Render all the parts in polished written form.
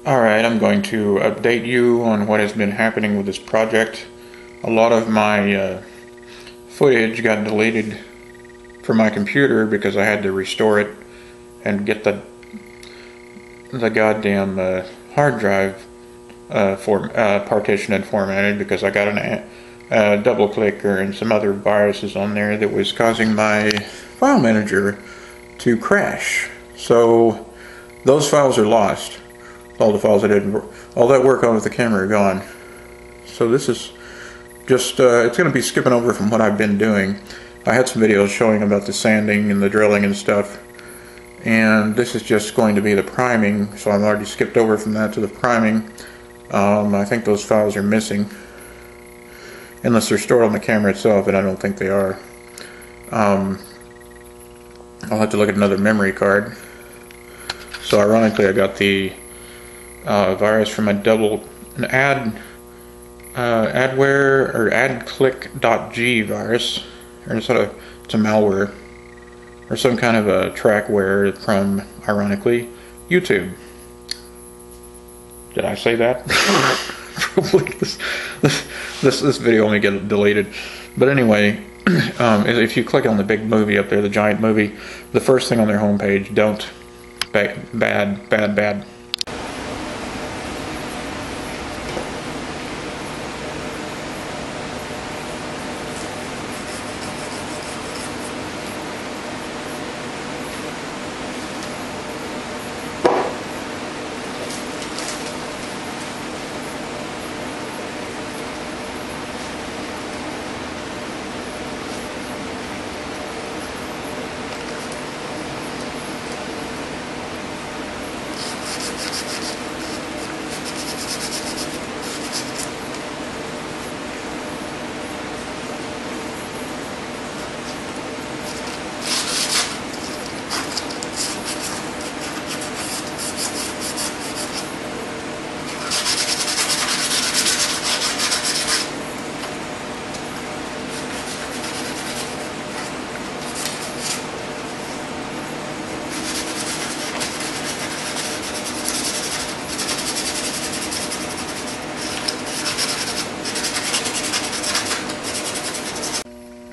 Alright, I'm going to update you on what has been happening with this project. A lot of my footage got deleted from my computer because I had to restore it and get the goddamn hard drive partitioned and formatted, because I got a double clicker and some other viruses on there that was causing my file manager to crash. So those files are lost. All the files I did, all that work on with the camera are gone. So this is just, it's going to be skipping over from what I've been doing. I had some videos showing about the sanding and the drilling and stuff, and this is just going to be the priming, so I've already skipped over from that to the priming. I think those files are missing, unless they're stored on the camera itself, and I don't think they are. I'll have to look at another memory card. So ironically, I got the virus from an ad-ware or adclick.g virus, or it's a malware or some kind of a trackware from, ironically, YouTube. Did I say that? Probably. This video only get deleted. But anyway, if you click on the big movie up there, the giant movie, the first thing on their homepage, don't. Bad.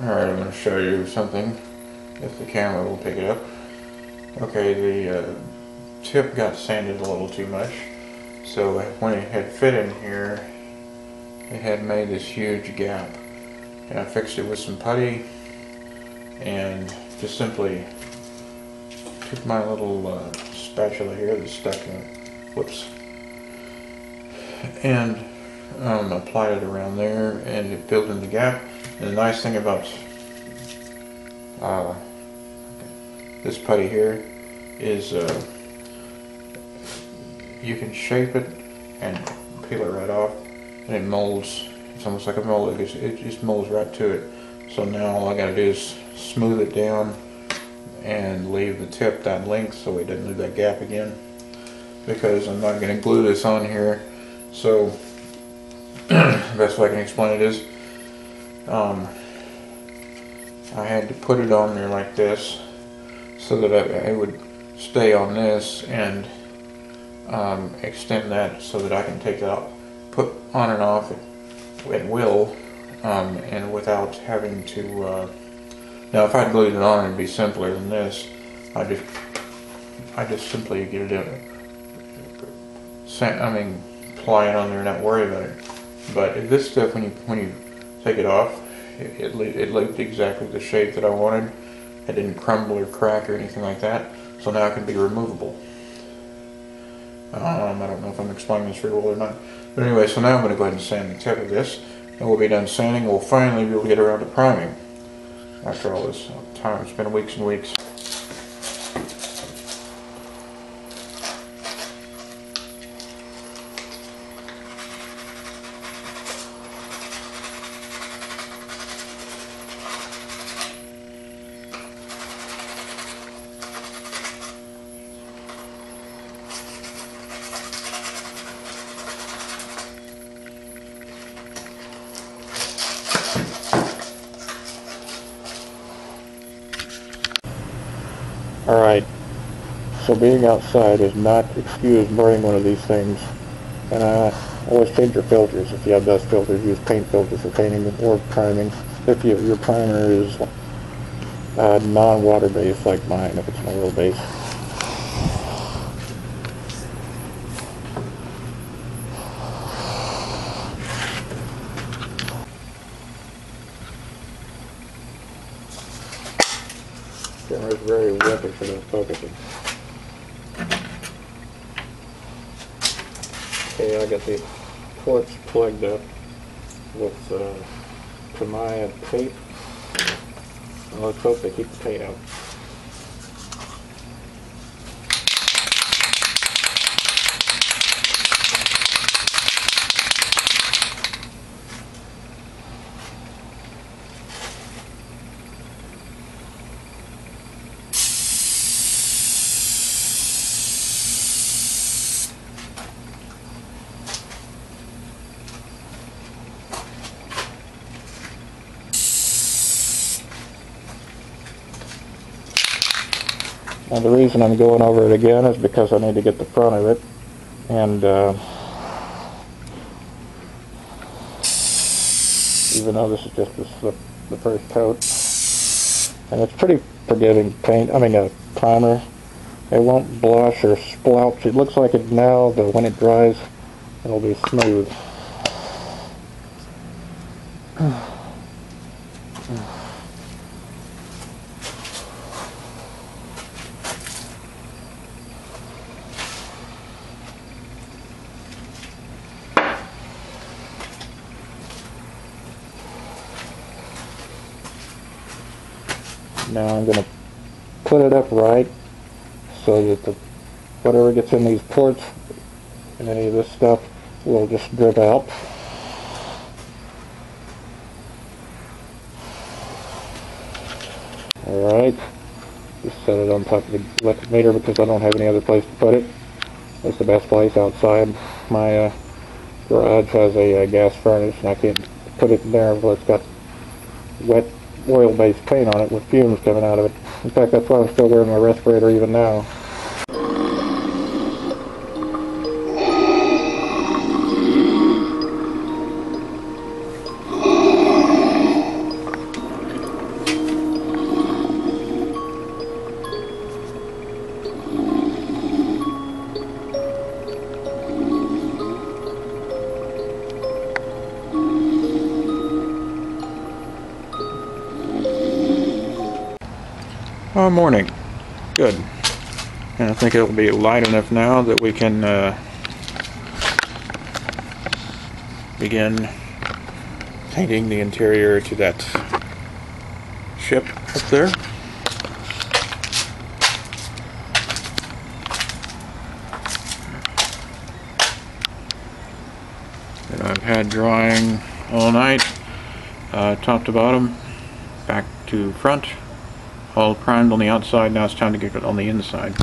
Alright, I'm going to show you something, if the camera will pick it up. Okay, the tip got sanded a little too much, so when it had fit in here, it had made this huge gap. And I fixed it with some putty, and just simply took my little spatula here that's stuck in, and applied it around there, and it filled in the gap. And the nice thing about this putty here is you can shape it and peel it right off, and it molds. It's almost like a mold. It just molds right to it. So now all I gotta do is smooth it down and leave the tip that length so it doesn't leave that gap again, because I'm not gonna glue this on here. So the best way I can explain it is, I had to put it on there like this so that it would stay on this, and extend that so that I can take it out, put on and off at will, and without having to, now if I glued it on, it'd be simpler than this. I just simply get it in, apply it on there and not worry about it. But this stuff, when you take it off, it leaved exactly the shape that I wanted. It didn't crumble or crack or anything like that. So now it can be removable. I don't know if I'm explaining this very well or not. But anyway, so now I'm going to go ahead and sand the tip of this. And we'll be done sanding. We'll finally be able to get around to priming. After all this time, it's been weeks and weeks. Alright, So being outside is not excused burning one of these things. And always change your filters. If you have dust filters, use paint filters for painting or priming. If your primer is non-water based like mine, if it's an oil based. Camera's very rapid for the focusing. Okay, I got the ports plugged up with Kamaya tape. Let's hope they keep the paint out. Now the reason I'm going over it again is because I need to get the front of it, and even though this is just the first coat, and it's pretty forgiving paint, primer, it won't blush or splotch. It looks like it now, but when it dries, it'll be smooth. Now I'm going to put it up right so that whatever gets in these ports and any of this stuff will just drip out. Alright, just set it on top of the electric meter because I don't have any other place to put it. It's the best place outside. My garage has a gas furnace and I can't put it in there until it's got wet oil-based paint on it with fumes coming out of it. In fact, that's why I'm still wearing my respirator even now. Morning. Good. And I think it'll be light enough now that we can begin painting the interior to that ship up there. And I've had drying all night, top to bottom, back to front. All primed on the outside, now it's time to get it on the inside.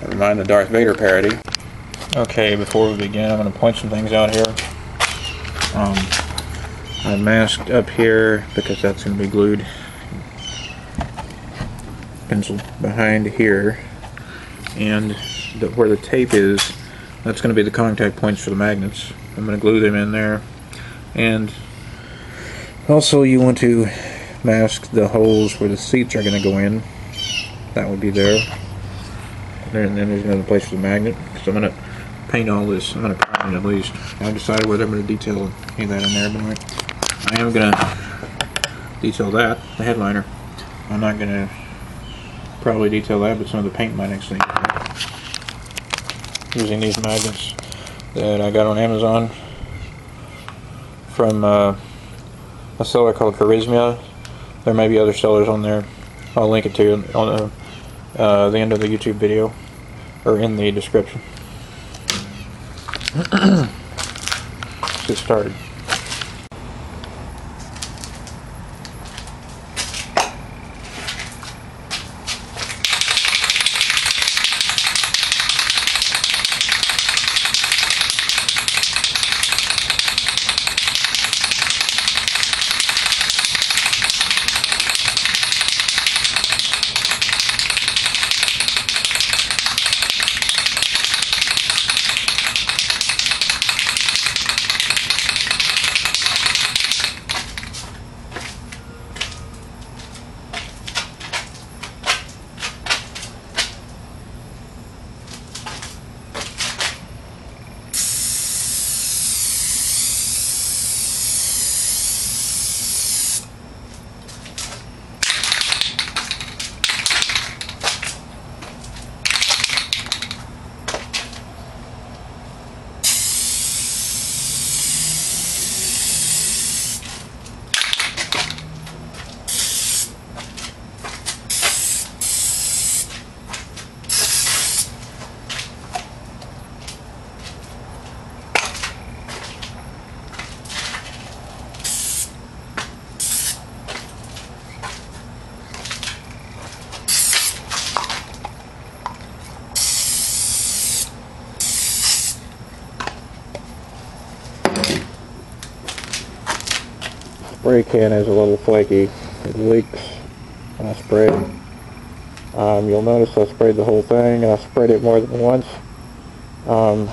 Never mind the Darth Vader parody. Okay, before we begin, I'm going to point some things out here. I masked up here because that's going to be glued. Pencil behind here. And where the tape is, that's going to be the contact points for the magnets. I'm going to glue them in there. And also you want to mask the holes where the seats are going to go in. That would be there. And then there's another place for the magnet. So I'm going to paint all this. I'm going to prime it at least. I haven't decided whether I'm going to detail any of that in there, but anyway. I am going to detail that, the headliner. I'm not going to probably detail that, but some of the paint might actually. Using these magnets that I got on Amazon from a seller called Charisma. There may be other sellers on there. I'll link it to you on the end of the YouTube video, or in the description. Let's get started. spray can is a little flaky. It leaks when I spray it. You'll notice I sprayed the whole thing, and I sprayed it more than once. I'm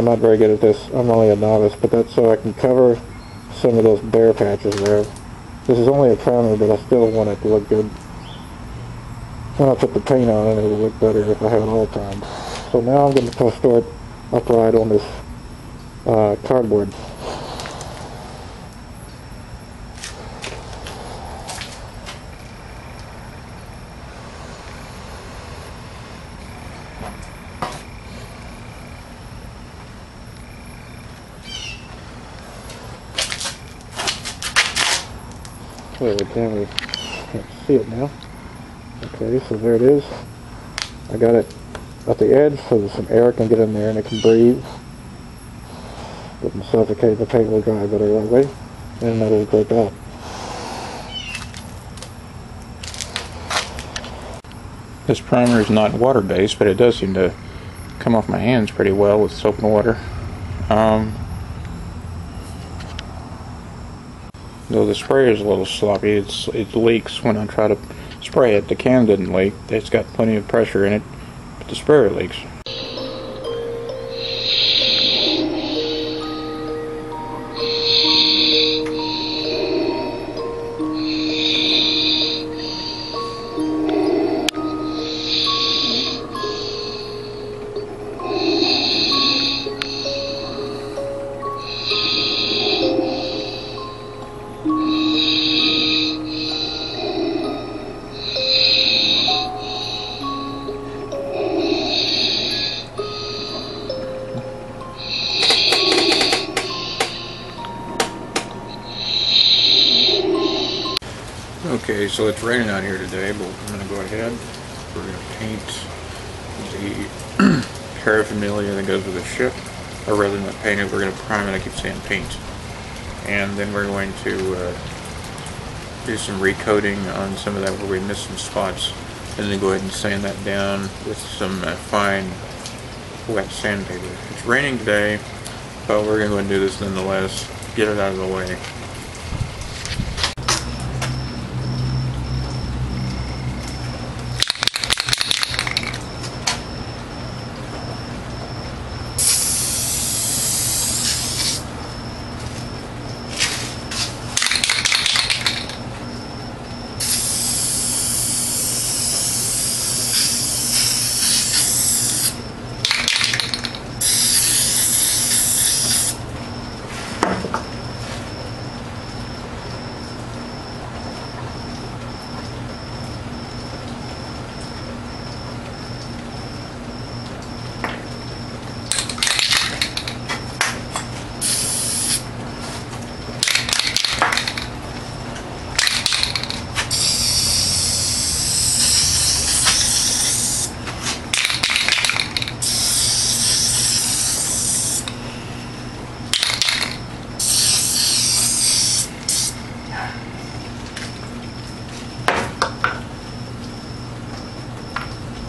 not very good at this. I'm only a novice, but that's so I can cover some of those bare patches there. This is only a primer, but I still want it to look good. When I put the paint on it, it'll look better if I have it all primed. So now I'm going to store it upright on this cardboard. Well, we can't see it now. Okay, so there it is. I got it at the edge so that some air can get in there and it can breathe. Doesn't suffocate, the paint will dry better that way, and that'll drip out. This primer is not water-based, but it does seem to come off my hands pretty well with soap and water. Though the spray is a little sloppy, it leaks when I try to spray it. The can didn't leak. It's got plenty of pressure in it, but the sprayer leaks. Okay, so it's raining out here today, but I'm going to go ahead. We're going to paint the paraphernalia that goes with the ship, or rather than paint it, we're going to prime it. I keep saying paint. And then we're going to do some recoating on some of that where we missed some spots, and then go ahead and sand that down with some fine wet sandpaper. It's raining today, but we're going to go and do this nonetheless. Get it out of the way.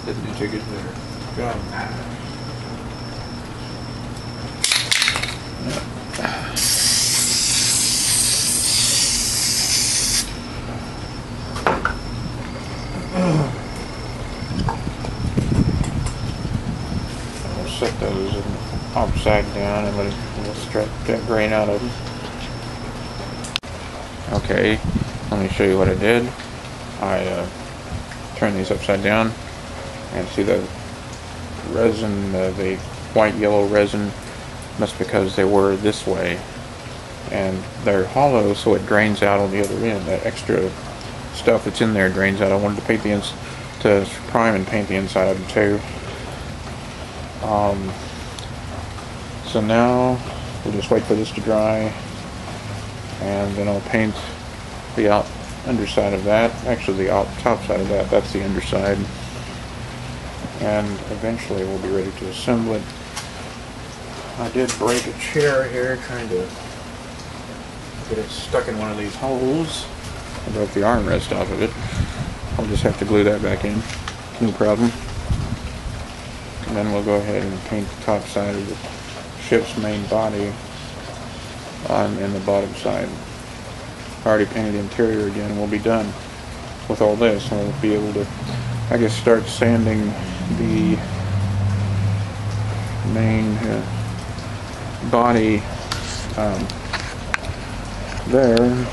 Didn't do too good there. Got him. I'll set those upside down and we'll stretch that grain out of them. Okay, let me show you what I did. I turned these upside down. And see the resin, the white yellow resin, that's because they were this way, and they're hollow, so it drains out on the other end. That extra stuff that's in there drains out. I wanted to paint to prime and paint the inside of them too. So now we'll just wait for this to dry, and then I'll paint the underside of that. Actually, the top side of that. That's the underside. And eventually we'll be ready to assemble it. I did break a chair here trying to get it stuck in one of these holes. I broke the armrest off of it. I'll just have to glue that back in. No problem. And then we'll go ahead and paint the top side of the ship's main body. in the bottom side. Already painted the interior again, and we'll be done with all this, and we'll be able to, I guess, start sanding the main body there.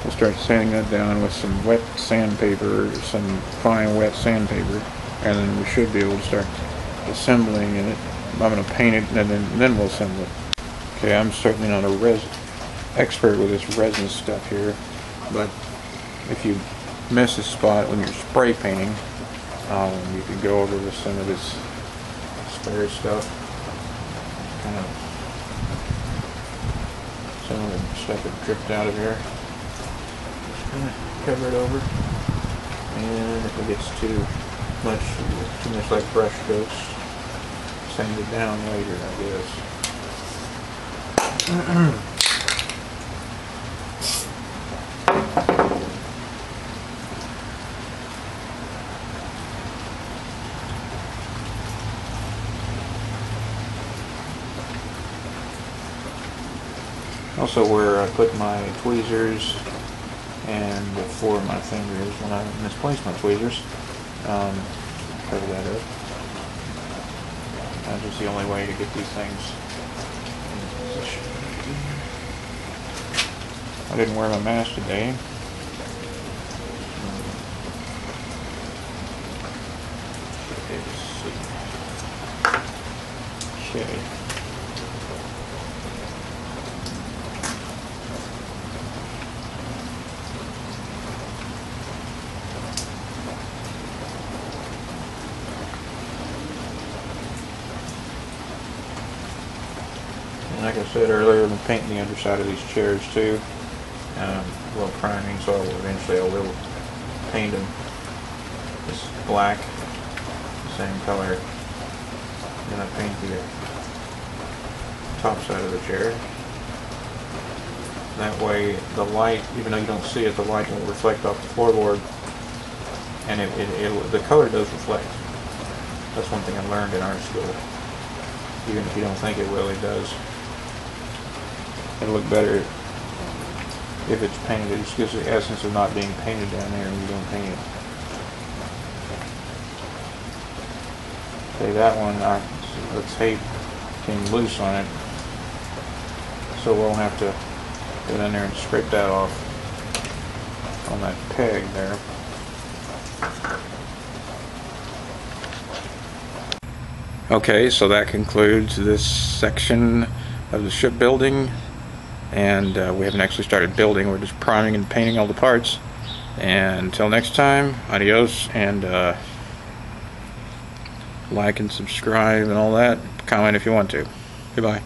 We'll start sanding that down with some wet sandpaper, some fine wet sandpaper, and then we should be able to start assembling it. I'm going to paint it, and then we'll assemble it. Okay, I'm certainly not a expert with this resin stuff here, but if you miss a spot when you're spray painting, you can go over with some of this spare stuff. Kind of some of the stuff that dripped out of here. Just kind of cover it over, and if it gets too much like brush strokes, sand it down later, I guess. Also, where I put my tweezers and four of my fingers when I misplaced my tweezers, cover that up. That's just the only way to get these things in position. I didn't wear my mask today. Okay. Like I said earlier, I've been painting the underside of these chairs too. Well, priming, so eventually I will paint them this black, same color. Then I paint the top side of the chair. That way the light, even though you don't see it, the light won't reflect off the floorboard, and the color does reflect. That's one thing I learned in art school. Even if you don't think it will, it does. It'll look better if it's painted. It just gives the essence of not being painted down there when you don't paint it. Okay, that one, the tape came loose on it, so we'll have to go down there and scrape that off on that peg there. Okay, so that concludes this section of the shipbuilding, and we haven't actually started building. We're just priming and painting all the parts. And until next time, adios, and like and subscribe and all that. Comment if you want to. Goodbye.